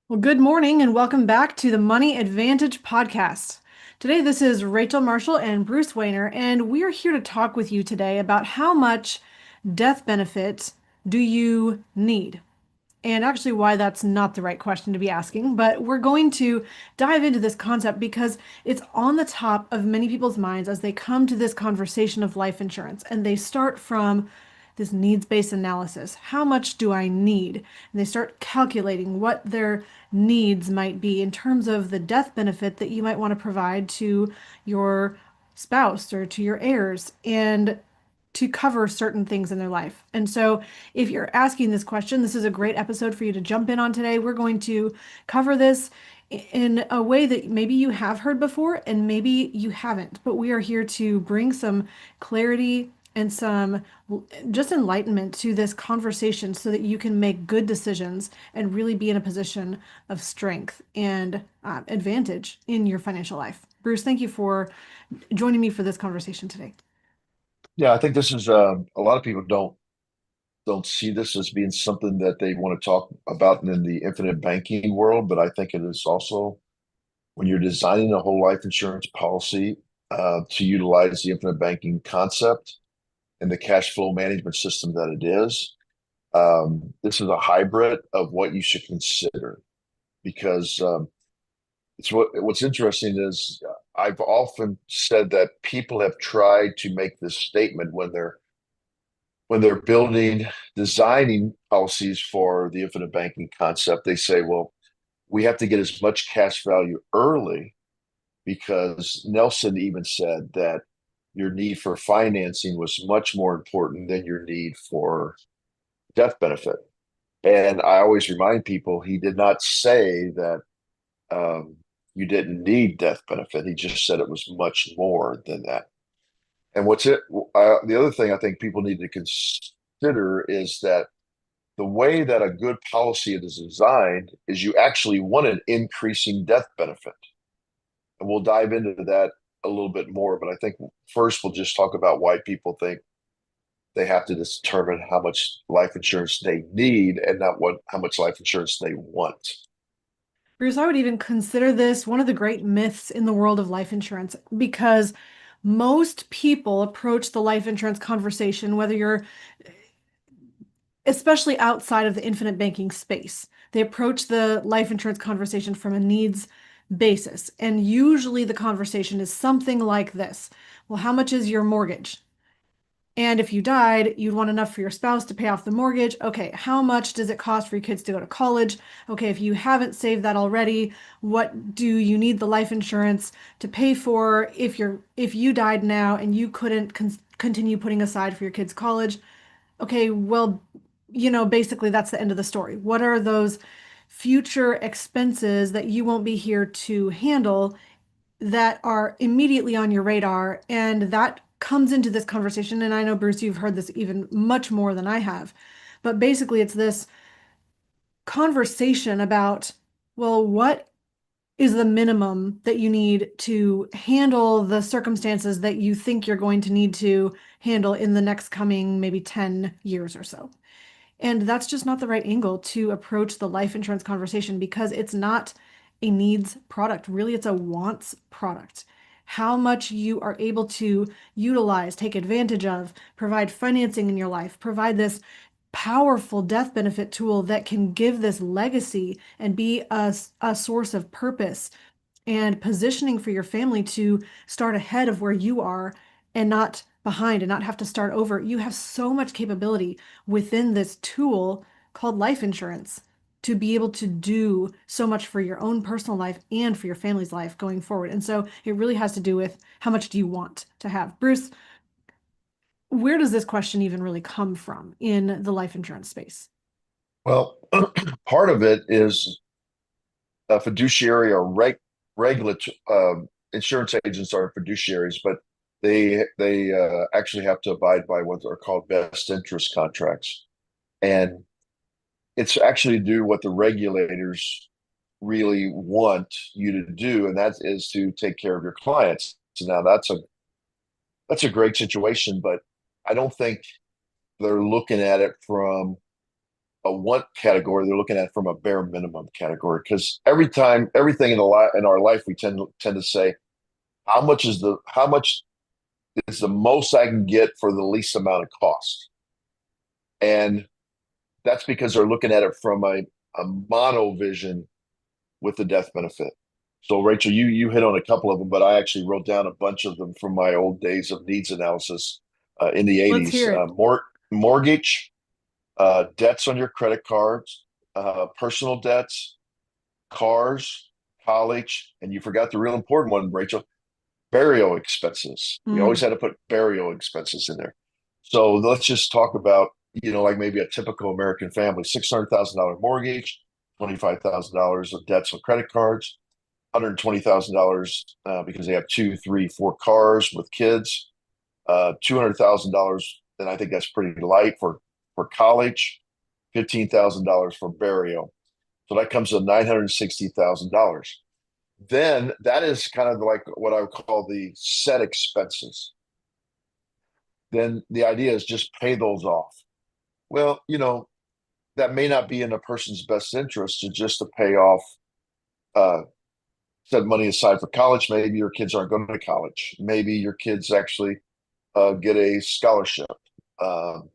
Well, good morning and welcome back to the Money Advantage podcast. Today, this is Rachel Marshall and Bruce Wayner, and we are here to talk with you today about how much death benefit do you need? And actually, why that's not the right question to be asking, but we're going to dive into this concept because it's on the top of many people's minds as they come to this conversation of life insurance and they start from this needs-based analysis. How much do I need? And they start calculating what their needs might be in terms of the death benefit that you might want to provide to your spouse or to your heirs. And to cover certain things in their life. And so, if you're asking this question, this is a great episode for you to jump in on today. We're going to cover this in a way that maybe you have heard before and maybe you haven't, but we are here to bring some clarity and some just enlightenment to this conversation so that you can make good decisions and really be in a position of strength and advantage in your financial life. Bruce, thank you for joining me for this conversation today. Yeah, I think this is a lot of people don't see this as being something that they want to talk about in the infinite banking world, but I think it is also when you're designing a whole life insurance policy to utilize the infinite banking concept and the cash flow management system that it is. This is a hybrid of what you should consider because it's what's interesting is I've often said that people have tried to make this statement when they're building, designing policies for the infinite banking concept, they say, well, we have to get as much cash value early because Nelson even said that your need for financing was much more important than your need for death benefit. And I always remind people he did not say that you didn't need death benefit. He just said it was much more than that. And the other thing I think people need to consider is that the way that a good policy is designed is you actually want an increasing death benefit. And we'll dive into that a little bit more. But I think first we'll just talk about why people think they have to determine how much life insurance they need and not how much life insurance they want. Bruce, I would even consider this one of the great myths in the world of life insurance because most people approach the life insurance conversation, whether you're especially outside of the infinite banking space, they approach the life insurance conversation from a needs basis. And usually the conversation is something like this. Well, how much is your mortgage? And if you died, you'd want enough for your spouse to pay off the mortgage. Okay, how much does it cost for your kids to go to college? Okay, if you haven't saved that already, what do you need the life insurance to pay for if you died now and you couldn't continue putting aside for your kids' college? Okay, well, basically that's the end of the story. What are those future expenses that you won't be here to handle that are immediately on your radar? And that comes into this conversation. And I know, Bruce, you've heard this even much more than I have. But basically, it's this conversation about, well, what is the minimum that you need to handle the circumstances that you think you're going to need to handle in the next coming maybe 10 years or so? And that's just not the right angle to approach the life insurance conversation because it's not a needs product. Really, it's a wants product. How much you are able to utilize, take advantage of, provide financing in your life, provide this powerful death benefit tool that can give this legacy and be a source of purpose and positioning for your family to start ahead of where you are and not behind and not have to start over. You have so much capability within this tool called life insurance to be able to do so much for your own personal life and for your family's life going forward. And so it really has to do with how much do you want to have. Bruce, where does this question even really come from in the life insurance space? Well, part of it is a fiduciary or regulatory insurance agents are fiduciaries, but they actually have to abide by what are called best interest contracts, and it's actually to do what the regulators really want you to do, and that is to take care of your clients. So now that's a great situation, but I don't think they're looking at it from a want category. They're looking at it from a bare minimum category because everything in our life, we tend to say, how much is the most I can get for the least amount of cost, and that's because they're looking at it from a mono vision with the death benefit. So, Rachel, you hit on a couple of them, but I actually wrote down a bunch of them from my old days of needs analysis in the Let's 80s. hear it. Mortgage, debts on your credit cards, personal debts, cars, college, and you forgot the real important one, Rachel, burial expenses. We always Mm. had to put burial expenses in there. So let's just talk about, like maybe a typical American family, $600,000 mortgage, $25,000 of debts on credit cards, $120,000 because they have two, three, four cars with kids, $200,000. And I think that's pretty light for college, $15,000 for burial. So that comes to $960,000. Then that is kind of like what I would call the set expenses. Then the idea is just pay those off. Well, that may not be in a person's best interest to pay off, uh, set money aside for college. Maybe your kids aren't going to college. Maybe your kids actually get a scholarship. Um,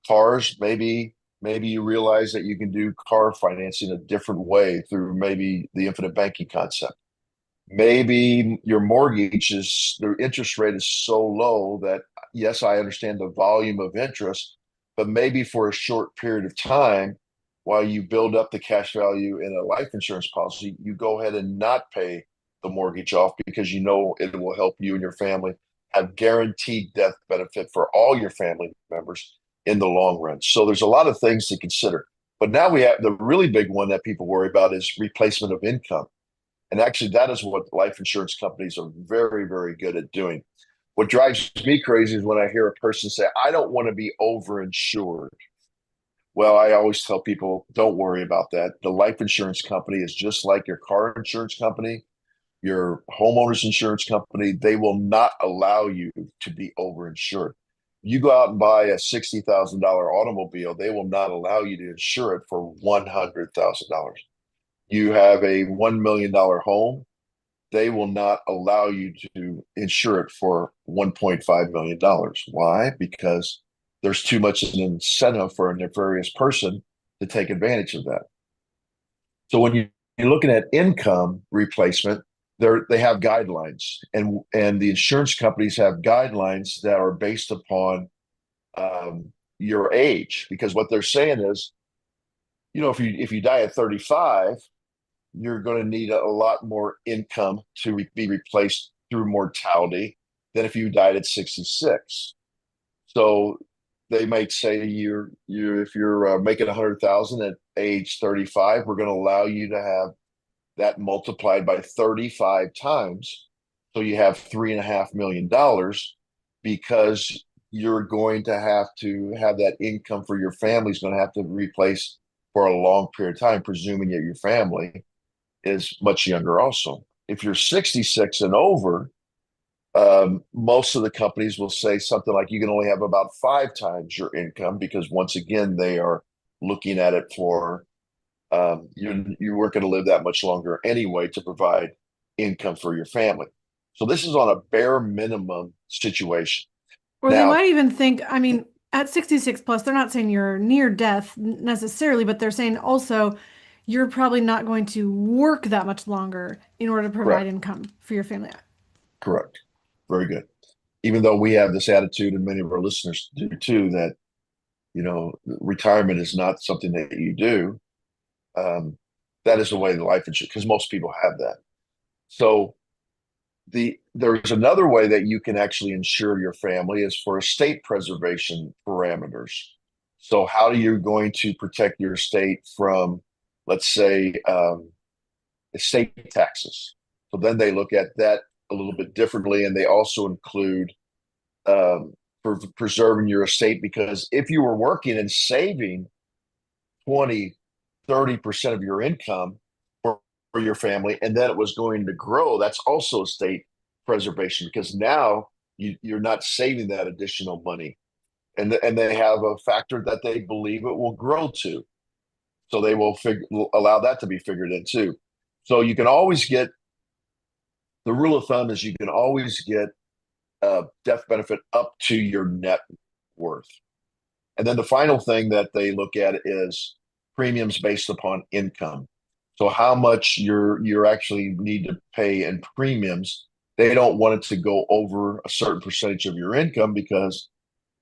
Cars, maybe you realize that you can do car financing a different way through maybe the infinite banking concept. Maybe your mortgage is the interest rate is so low that yes, I understand the volume of interest, but maybe for a short period of time, while you build up the cash value in a life insurance policy, you go ahead and not pay the mortgage off because you know it will help you and your family have guaranteed death benefit for all your family members in the long run. So there's a lot of things to consider. But now we have the really big one that people worry about is replacement of income. And actually, that is what life insurance companies are very, very good at doing. What drives me crazy is when I hear a person say, I don't want to be overinsured. Well, I always tell people, don't worry about that. The life insurance company is just like your car insurance company, your homeowner's insurance company. They will not allow you to be overinsured. You go out and buy a $60,000 automobile, they will not allow you to insure it for $100,000. You have a $1 million home, they will not allow you to insure it for $1.5 million. Why? Because there's too much of an incentive for a nefarious person to take advantage of that. So when you're looking at income replacement, they have guidelines, and the insurance companies have guidelines that are based upon your age, because what they're saying is, if you die at 35, you're going to need a lot more income to be replaced through mortality than if you died at 66. So they might say if you're making 100,000 at age 35, we're going to allow you to have that multiplied by 35 times. So you have $3.5 million because you're going to have that income for your family's going to have to replace for a long period of time, presuming that your family is much younger also. If you're 66 and over, most of the companies will say something like you can only have about 5 times your income because once again, they are looking at it for you weren't going to live that much longer anyway to provide income for your family. So this is on a bare minimum situation. Or they Now, might even think, I mean, at 66 plus, they're not saying you're near death necessarily, but they're saying also you're probably not going to work that much longer in order to provide correct, income for your family. correct. Very good. Even though we have this attitude, and many of our listeners do too, that retirement is not something that you do. Um, that is the way the life insurance, because most people have that. So there's another way that you can actually insure your family is for estate preservation parameters. So how are you going to protect your estate from, let's say, estate taxes? So then they look at that a little bit differently, and they also include for preserving your estate, because if you were working and saving 20, 30% of your income for your family, and then it was going to grow, that's also estate preservation because now you're not saving that additional money. And they have a factor that they believe it will grow to. So they will allow that to be figured in too. So you can always get the rule of thumb is you can always get a death benefit up to your net worth. And then the final thing that they look at is premiums based upon income. So how much you're actually need to pay in premiums. They don't want it to go over a certain percentage of your income because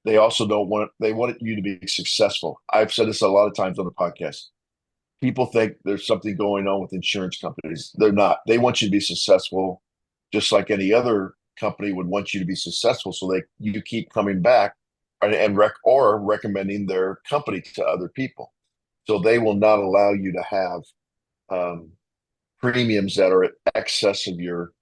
they also don't want they want you to be successful. I've said this a lot of times on the podcast. People think there's something going on with insurance companies. They're not. They want you to be successful, just like any other company would want you to be successful, so they you keep coming back and or recommending their company to other people. So they will not allow you to have um, premiums that are in excess of your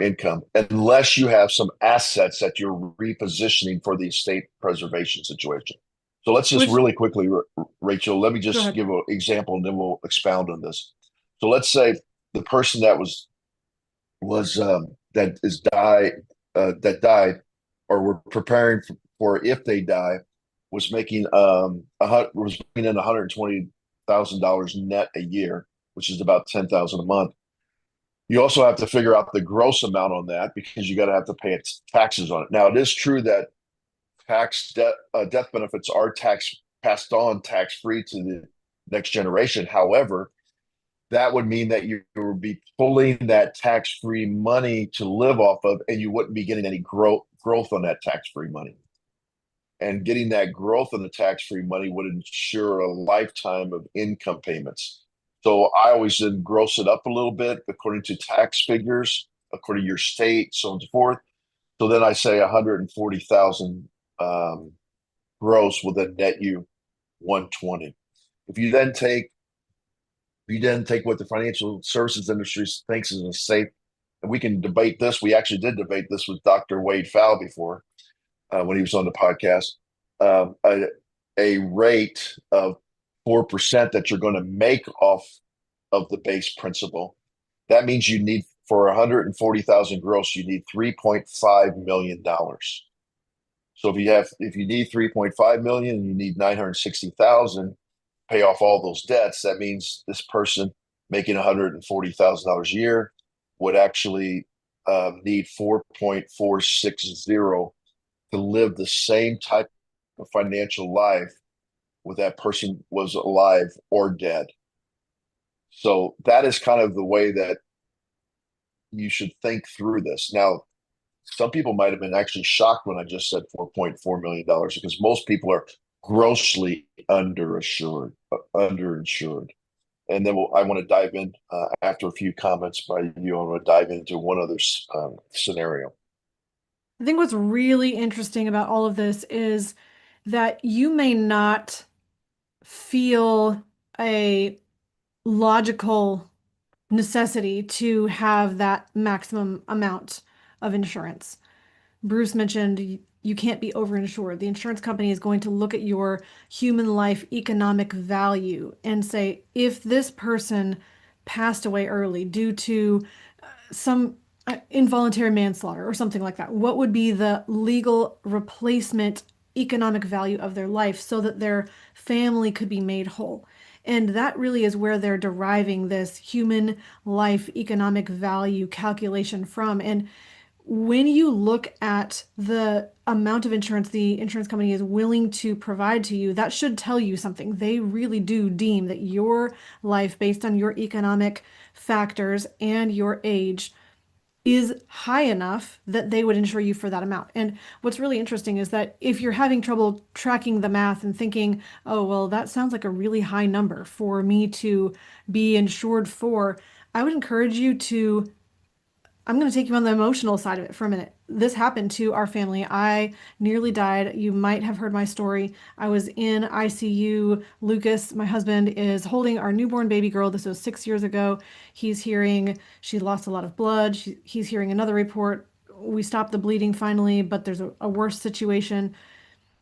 income unless you have some assets that you're repositioning for the estate preservation situation. So let's just Which, really quickly, Rachel, let me go just ahead. give an example and then we'll expound on this. So let's say the person that was that is die that died or were preparing for if they die was making was bringing in $120,000 net a year, which is about 10,000 a month. You also have to figure out the gross amount on that because you got to have to pay taxes on it. Now, it is true that death benefits are tax passed on tax free to the next generation. However, that would mean that you would be pulling that tax free money to live off of, and you wouldn't be getting any growth on that tax free money. And getting that growth on the tax free money would ensure a lifetime of income payments. So I always then gross it up a little bit according to tax figures, according to your state, so on and so forth. So then I say 140,000 gross will then net you 120. If you then take what the financial services industry thinks is a safe, and we can debate this. We actually did debate this with Dr. Wade Fowl before when he was on the podcast. A rate of 4% that you're going to make off of the base principal. That means you need for 140,000 gross, you need $3.5 million. So if you need 3.5 million, you need 960,000 pay off all those debts. That means this person making $140,000 a year would actually need 4.460 to live the same type of financial life with that person was alive or dead. So that is kind of the way that you should think through this. Now, some people might have been actually shocked when I just said $4.4 million because most people are grossly underinsured. And then I want to dive in after a few comments by you. I want to dive into one other scenario. I think what's really interesting about all of this is that you may not feel a logical necessity to have that maximum amount of insurance. Bruce mentioned you can't be overinsured. The insurance company is going to look at your human life economic value and say, if this person passed away early due to some involuntary manslaughter or something like that, what would be the legal replacement economic value of their life so that their family could be made whole? And that really is where they're deriving this human life economic value calculation from. And when you look at the amount of insurance the insurance company is willing to provide to you, that should tell you something. They really do deem that your life, based on your economic factors and your age, is high enough that they would insure you for that amount. And what's really interesting is that if you're having trouble tracking the math and thinking, oh, well, that sounds like a really high number for me to be insured for, I would encourage you to I'm going to take you on the emotional side of it for a minute. This happened to our family. I nearly died. You might have heard my story. I was in ICU. Lucas, my husband, is holding our newborn baby girl. This was 6 years ago. He's hearing she lost a lot of blood. He's hearing another report. We stopped the bleeding finally, but there's a worse situation.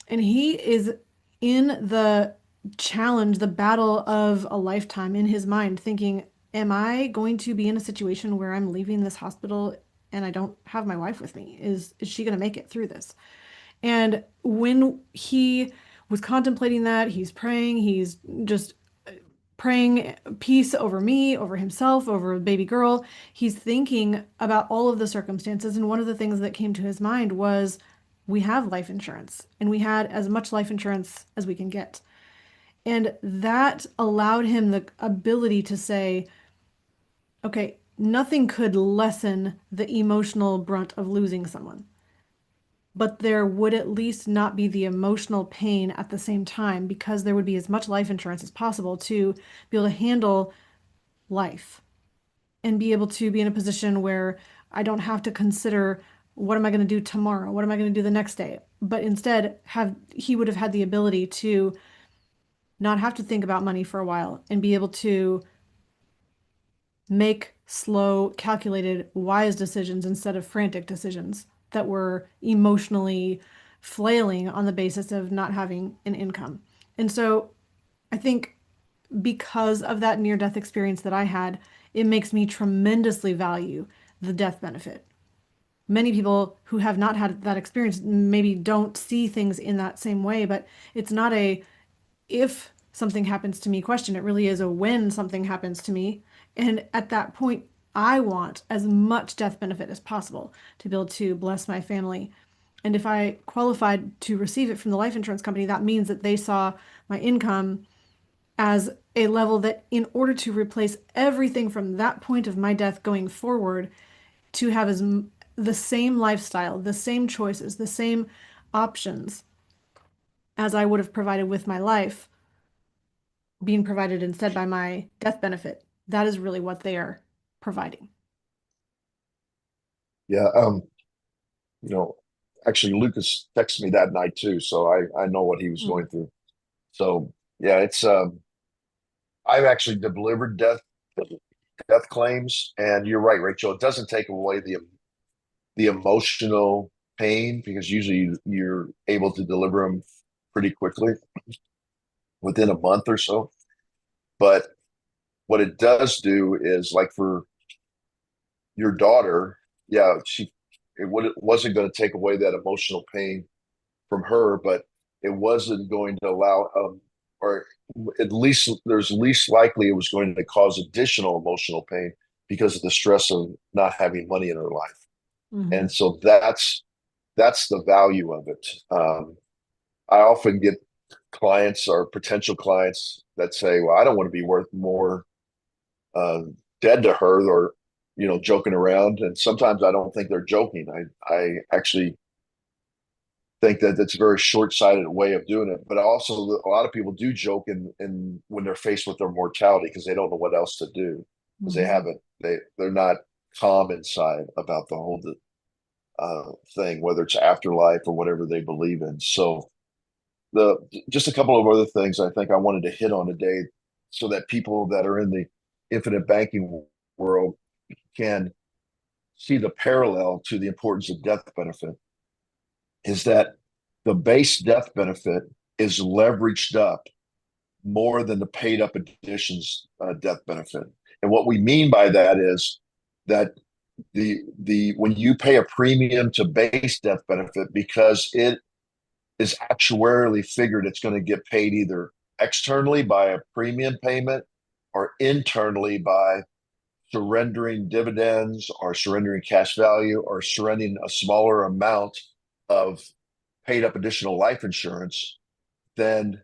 And he is in the challenge, the battle of a lifetime in his mind, thinking, am I going to be in a situation where I'm leaving this hospital and I don't have my wife with me? Is she going to make it through this? And when he was contemplating that, he's praying, he's just praying peace over me, over himself, over a baby girl. He's thinking about all of the circumstances. And one of the things that came to his mind was we have life insurance and we had as much life insurance as we can get. And that allowed him the ability to say, okay, nothing could lessen the emotional brunt of losing someone, but there would at least not be the emotional pain at the same time because there would be as much life insurance as possible to be able to handle life and be able to be in a position where I don't have to consider what am I going to do tomorrow? What am I going to do the next day? But instead have he would have had the ability to not have to think about money for a while and be able to make slow, calculated, wise decisions instead of frantic decisions that were emotionally flailing on the basis of not having an income. And so I think because of that near death experience that I had, it makes me tremendously value the death benefit. Many people who have not had that experience maybe don't see things in that same way, but it's not a if something happens to me question. It really is a when something happens to me. And at that point, I want as much death benefit as possible to be able to bless my family. And if I qualified to receive it from the life insurance company, that means that they saw my income as a level that, in order to replace everything from that point of my death going forward, to have the same lifestyle, the same choices, the same options as I would have provided with my life, being provided instead by my death benefit. That is really what they are providing. Yeah. You know, actually Lucas texted me that night too, so I know what he was Mm. going through. So yeah, it's I've actually delivered death claims, and you're right, Rachel. It doesn't take away the emotional pain because usually you're able to deliver them pretty quickly within a month or so. But what it does do is like for your daughter, yeah, it wasn't going to take away that emotional pain from her, but it wasn't going to allow, or at least there's least likely it was going to cause additional emotional pain because of the stress of not having money in her life. Hmm. And so that's the value of it. I often get clients or potential clients that say, "Well, I don't want to be worth more uh, dead to her," or joking around. And sometimes I don't think they're joking. I actually think that that's a very short-sighted way of doing it. But also, a lot of people do joke in when they're faced with their mortality because they don't know what else to do because they Hmm. haven't they're not calm inside about the whole thing, whether it's afterlife or whatever they believe in. So the just a couple of other things I think I wanted to hit on today, so that people that are in the infinite banking world can see the parallel to the importance of death benefit, is that the base death benefit is leveraged up more than the paid up additions death benefit. And what we mean by that is that the when you pay a premium to base death benefit, because it is actuarially figured it's going to get paid either externally by a premium payment or internally by surrendering dividends or surrendering cash value or surrendering a smaller amount of paid up additional life insurance, then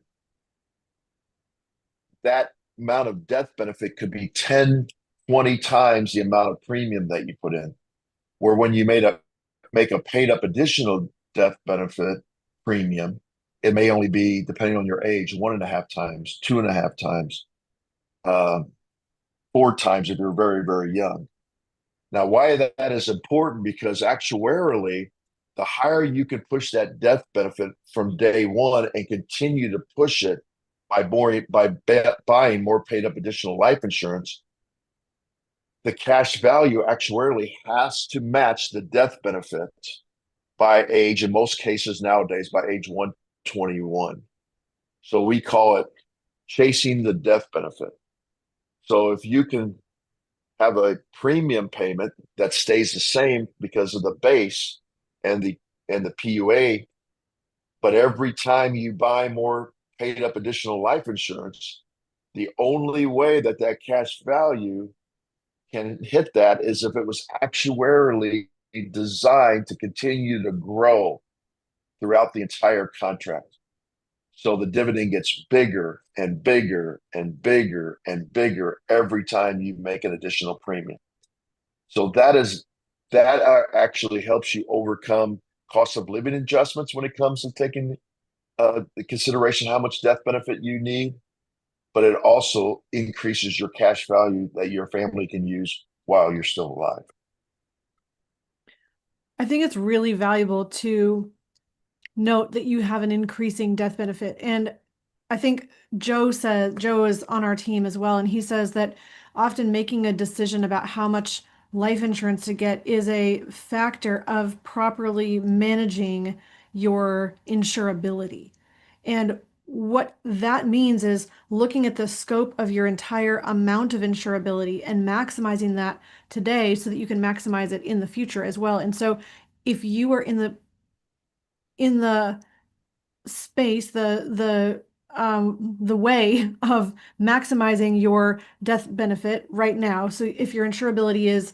that amount of death benefit could be 10, 20 times the amount of premium that you put in. Where when you make a paid up additional death benefit premium, it may only be, depending on your age, 1.5 times, 2.5 times, uh, 4 times if you're very, very young. Now, why that is important, because actuarially, the higher you can push that death benefit from day one and continue to push it buying more paid up additional life insurance, the cash value actuarially has to match the death benefit by age, in most cases nowadays, by age 121. So we call it chasing the death benefit. So if you can have a premium payment that stays the same because of the base and the PUA, but every time you buy more paid up additional life insurance, The only way that that cash value can hit that is if it was actuarially designed to continue to grow throughout the entire contract. So the dividend gets bigger and bigger and bigger and bigger every time you make an additional premium. So that actually helps you overcome cost of living adjustments when it comes to taking the consideration how much death benefit you need, but it also increases your cash value that your family can use while you're still alive. I think it's really valuable to note that you have an increasing death benefit. And I think Joe is on our team as well, and he says that often making a decision about how much life insurance to get is a factor of properly managing your insurability. And what that means is looking at the scope of your entire amount of insurability and maximizing that today so that you can maximize it in the future as well. And so if you are in the space, the way of maximizing your death benefit right now. So if your insurability is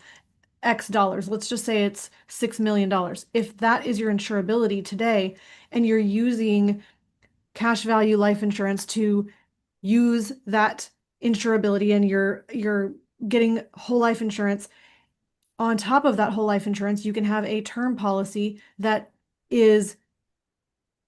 X dollars, let's just say it's $6 million. If that is your insurability today, and you're using cash value life insurance to use that insurability, and you're getting whole life insurance on top of that whole life insurance, you can have a term policy that is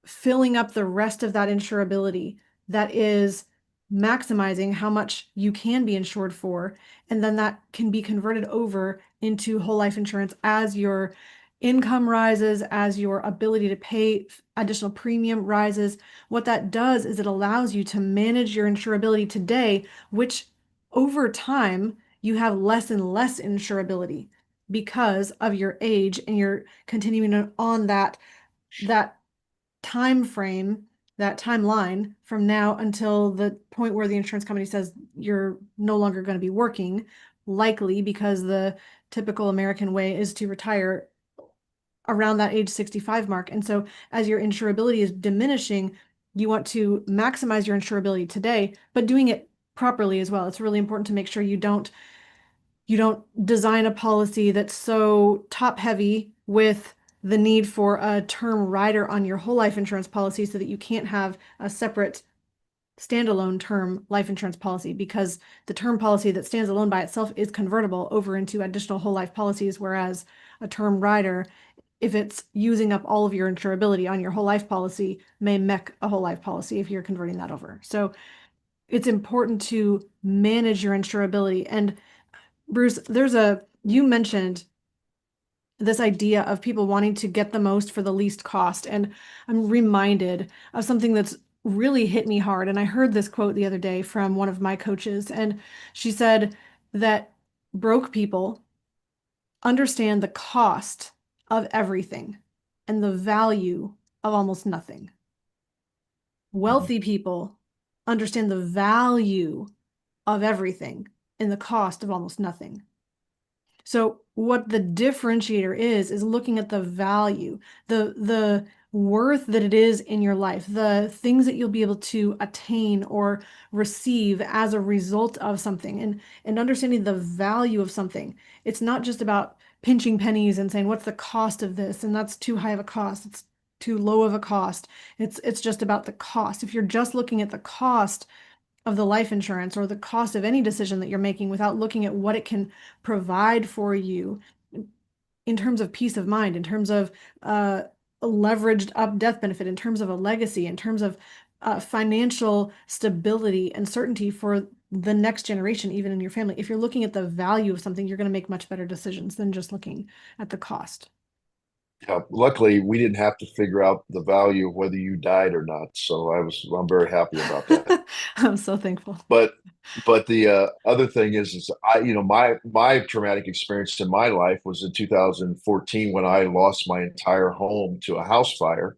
filling up the rest of that insurability, that is maximizing how much you can be insured for. And then that can be converted over into whole life insurance as your income rises, as your ability to pay additional premium rises. What that does is it allows you to manage your insurability today, which over time you have less and less insurability because of your age, and you're continuing on that time frame, that timeline from now until the point where the insurance company says you're no longer going to be working, likely because the typical American way is to retire around that age 65 mark. And so as your insurability is diminishing, you want to maximize your insurability today, but doing it properly as well. It's really important to make sure you don't design a policy that's so top heavy with the need for a term rider on your whole life insurance policy so that you can't have a separate standalone term life insurance policy, because the term policy that stands alone by itself is convertible over into additional whole life policies, whereas a term rider, if it's using up all of your insurability on your whole life policy, may mech a whole life policy if you're converting that over. So it's important to manage your insurability. And Bruce, you mentioned this idea of people wanting to get the most for the least cost. And I'm reminded of something that's really hit me hard. And I heard this quote the other day from one of my coaches, and she said that broke people understand the cost of everything and the value of almost nothing. Mhm. Wealthy people understand the value of everything and the cost of almost nothing. So what the differentiator is looking at the value, the worth that it is in your life, the things that you'll be able to attain or receive as a result of something, and understanding the value of something. It's not just about pinching pennies and saying, what's the cost of this? And that's too high of a cost. It's too low of a cost. It's just about the cost. If you're just looking at the cost of the life insurance or the cost of any decision that you're making without looking at what it can provide for you in terms of peace of mind, in terms of a leveraged up death benefit, in terms of a legacy, in terms of financial stability and certainty for the next generation, even in your family. If you're looking at the value of something, you're going to make much better decisions than just looking at the cost. Yeah, luckily, we didn't have to figure out the value of whether you died or not. So I'm very happy about that. I'm so thankful. But the other thing is my traumatic experience in my life was in 2014 when I lost my entire home to a house fire,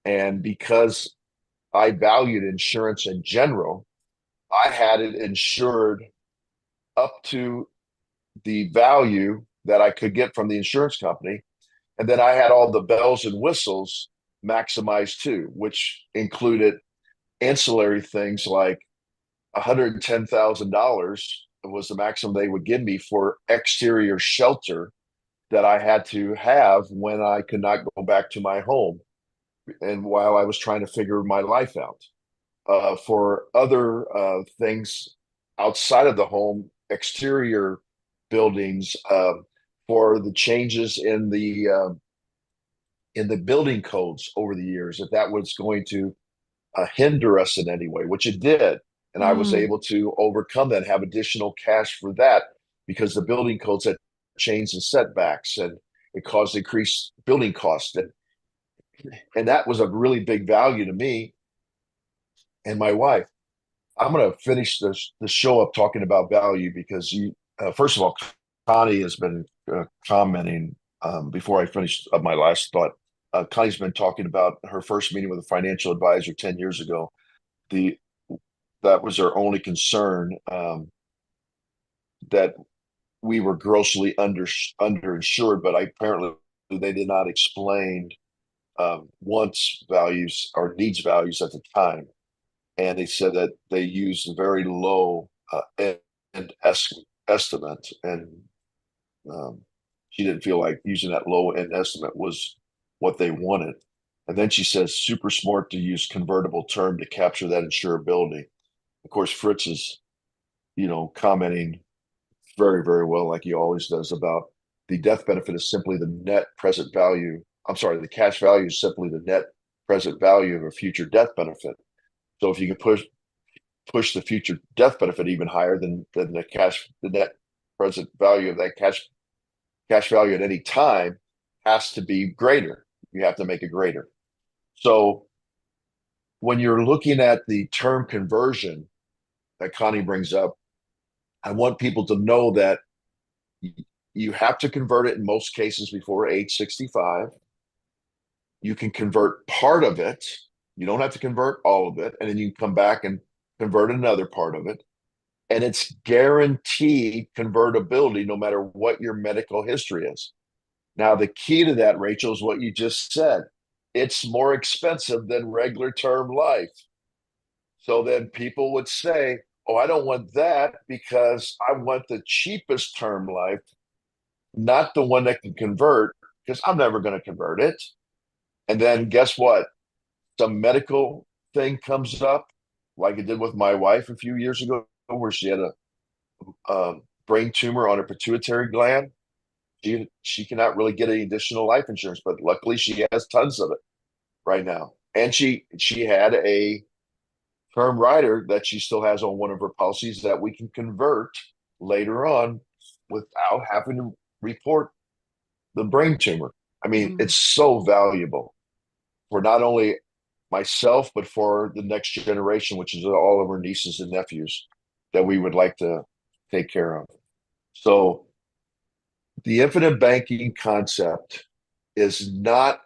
and because I valued insurance in general, I had it insured up to the value that I could get from the insurance company. And then I had all the bells and whistles maximized too, which included ancillary things like $110,000 was the maximum they would give me for exterior shelter that I had to have when I could not go back to my home and while I was trying to figure my life out. For other things outside of the home, exterior buildings, for the changes in the building codes over the years, if that was going to hinder us in any way, which it did. And I was Mm, able to overcome that, have additional cash for that because the building codes had changed and setbacks and it caused increased building costs. And that was a really big value to me and my wife. I'm going to finish the show up talking about value because first of all, Connie has been commenting before I finish up my last thought. Connie's been talking about her first meeting with a financial advisor 10 years ago. The That was her only concern, that we were grossly underinsured, but apparently they did not explain wants values or needs values at the time. And they said that they used a very low end estimate, and um, she didn't feel like using that low end estimate was what they wanted. And then she says, super smart to use convertible term to capture that insurability. Of course, Fritz is, commenting very, very well, like he always does, about the death benefit is simply the net present value. I'm sorry, the cash value is simply the net present value of a future death benefit. So if you can push the future death benefit even higher than the net present value of that cash value at any time has to be greater. You have to make it greater. So when you're looking at the term conversion that Connie brings up, I want people to know that you have to convert it in most cases before age 65. You can convert part of it. You don't have to convert all of it. And then you can come back and convert another part of it. And it's guaranteed convertibility no matter what your medical history is. Now, the key to that, Rachel, is what you just said. It's more expensive than regular term life. So then people would say, oh, I don't want that because I want the cheapest term life, not the one that can convert, because I'm never going to convert it. And then guess what? Some medical thing comes up, like it did with my wife a few years ago, where she had a brain tumor on her pituitary gland. She cannot really get any additional life insurance, but luckily she has tons of it right now. And she had a term rider that she still has on one of her policies that we can convert later on without having to report the brain tumor. I mean, mm. it's so valuable for not only myself, but for the next generation, which is all of our nieces and nephews that we would like to take care of. So the infinite banking concept is not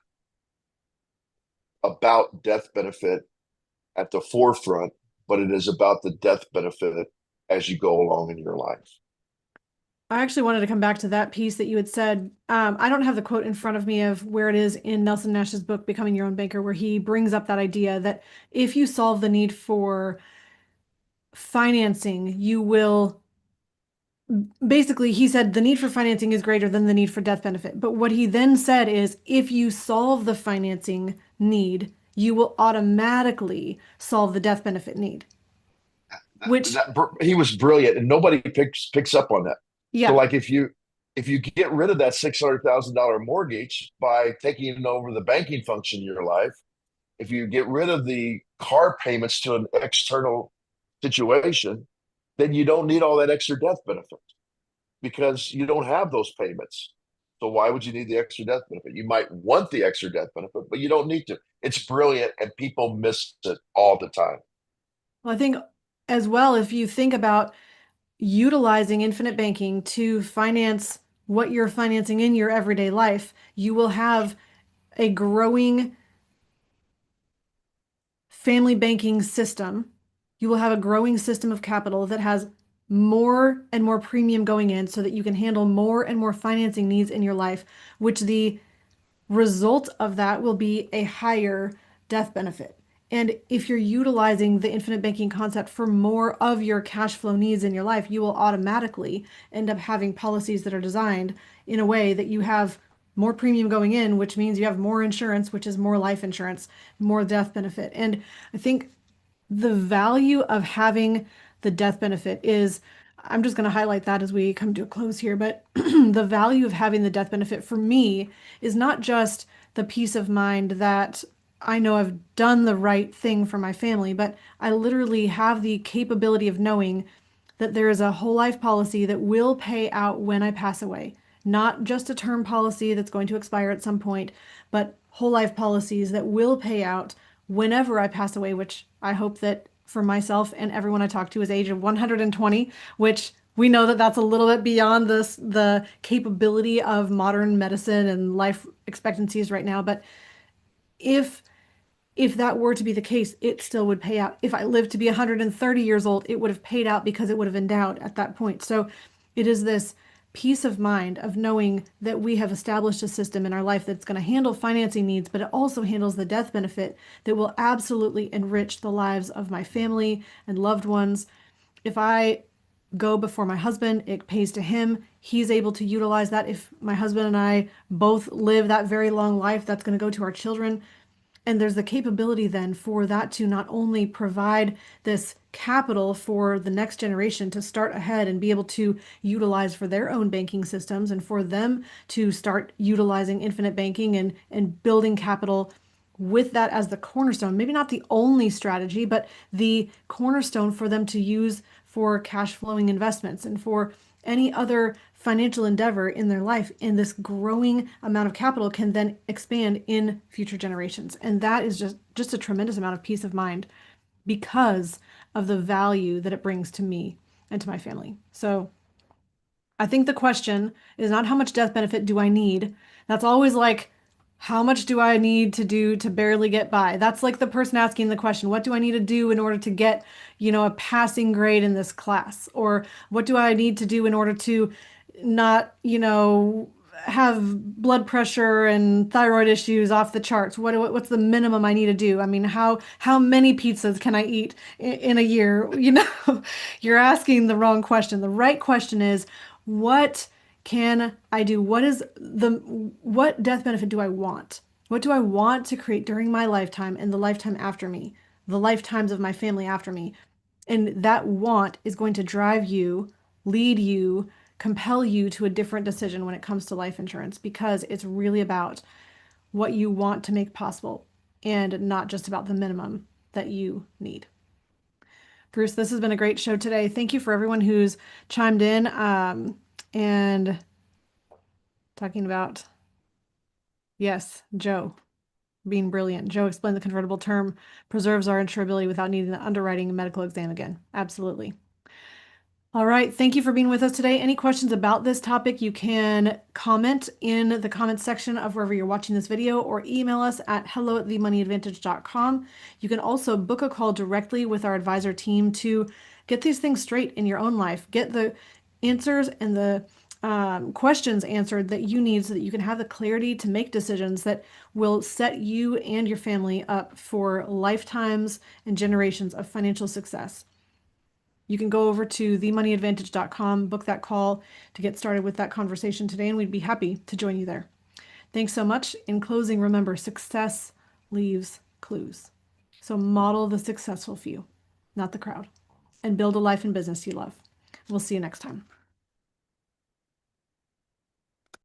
about death benefit at the forefront, but it is about the death benefit as you go along in your life. I actually wanted to come back to that piece that you had said. I don't have the quote in front of me of where it is in Nelson Nash's book, Becoming Your Own Banker, where he brings up that idea that if you solve the need for financing, you will basically, he said the need for financing is greater than the need for death benefit. But what he then said is if you solve the financing need, you will automatically solve the death benefit need, which, He was brilliant, and nobody picks up on that. So, yeah. like, if you get rid of that $600,000 mortgage by taking over the banking function in your life, if you get rid of the car payments to an external situation, then you don't need all that extra death benefit because you don't have those payments. So why would you need the extra death benefit? You might want the extra death benefit, but you don't need to. It's brilliant, and people miss it all the time. Well, I think as well, if you think about utilizing infinite banking to finance what you're financing in your everyday life, you will have a growing family banking system. You will have a growing system of capital that has more and more premium going in so that you can handle more and more financing needs in your life, which the result of that will be a higher death benefit. And if you're utilizing the infinite banking concept for more of your cash flow needs in your life, you will automatically end up having policies that are designed in a way that you have more premium going in, which means you have more insurance, which is more life insurance, more death benefit. And I think the value of having the death benefit is, I'm just going to highlight that as we come to a close here, but the value of having the death benefit for me is not just the peace of mind that I know I've done the right thing for my family, but I literally have the capability of knowing that there is a whole life policy that will pay out when I pass away. Not just a term policy that's going to expire at some point, but whole life policies that will pay out whenever I pass away, which I hope that for myself and everyone I talk to is age of 120, which we know that that's a little bit beyond the capability of modern medicine and life expectancies right now. But if if that were to be the case, it still would pay out. If I lived to be 130 years old, it would have paid out because it would have endowed at that point. So it is this peace of mind of knowing that we have established a system in our life that's going to handle financing needs, but it also handles the death benefit that will absolutely enrich the lives of my family and loved ones. If I go before my husband, it pays to him. He's able to utilize that. If my husband and I both live that very long life, that's going to go to our children. And there's the capability then for that to not only provide this capital for the next generation to start ahead and be able to utilize for their own banking systems and for them to start utilizing infinite banking and building capital with that as the cornerstone, maybe not the only strategy, but the cornerstone for them to use for cash flowing investments and for any other financial endeavor in their life. And this growing amount of capital can then expand in future generations. And that is just a tremendous amount of peace of mind because of the value that it brings to me and to my family. So I think the question is not how much death benefit do I need? That's always like, how much do I need to do to barely get by? That's like the person asking the question, what do I need to do in order to get, a passing grade in this class? Or what do I need to do in order to not, have blood pressure and thyroid issues off the charts? What's the minimum I need to do? I mean, how many pizzas can I eat in a year? You're asking the wrong question. The right question is, what can I do? What death benefit do I want? What do I want to create during my lifetime and the lifetime after me, the lifetimes of my family after me? And that want is going to drive you, lead you, compel you to a different decision when it comes to life insurance because it's really about what you want to make possible and not just about the minimum that you need. Bruce, this has been a great show today. Thank you for everyone who's chimed in and talking about, yes, Joe being brilliant. Joe explained the convertible term preserves our insurability without needing the underwriting and medical exam again. Absolutely. All right. Thank you for being with us today. Any questions about this topic, you can comment in the comments section of wherever you're watching this video or email us at hello@themoneyadvantage.com. You can also book a call directly with our advisor team to get these things straight in your own life. Get the answers and the questions answered that you need so that you can have the clarity to make decisions that will set you and your family up for lifetimes and generations of financial success. You can go over to themoneyadvantage.com, book that call to get started with that conversation today, and we'd be happy to join you there. Thanks so much. In closing, remember, success leaves clues. So model the successful few, not the crowd, and build a life and business you love. We'll see you next time.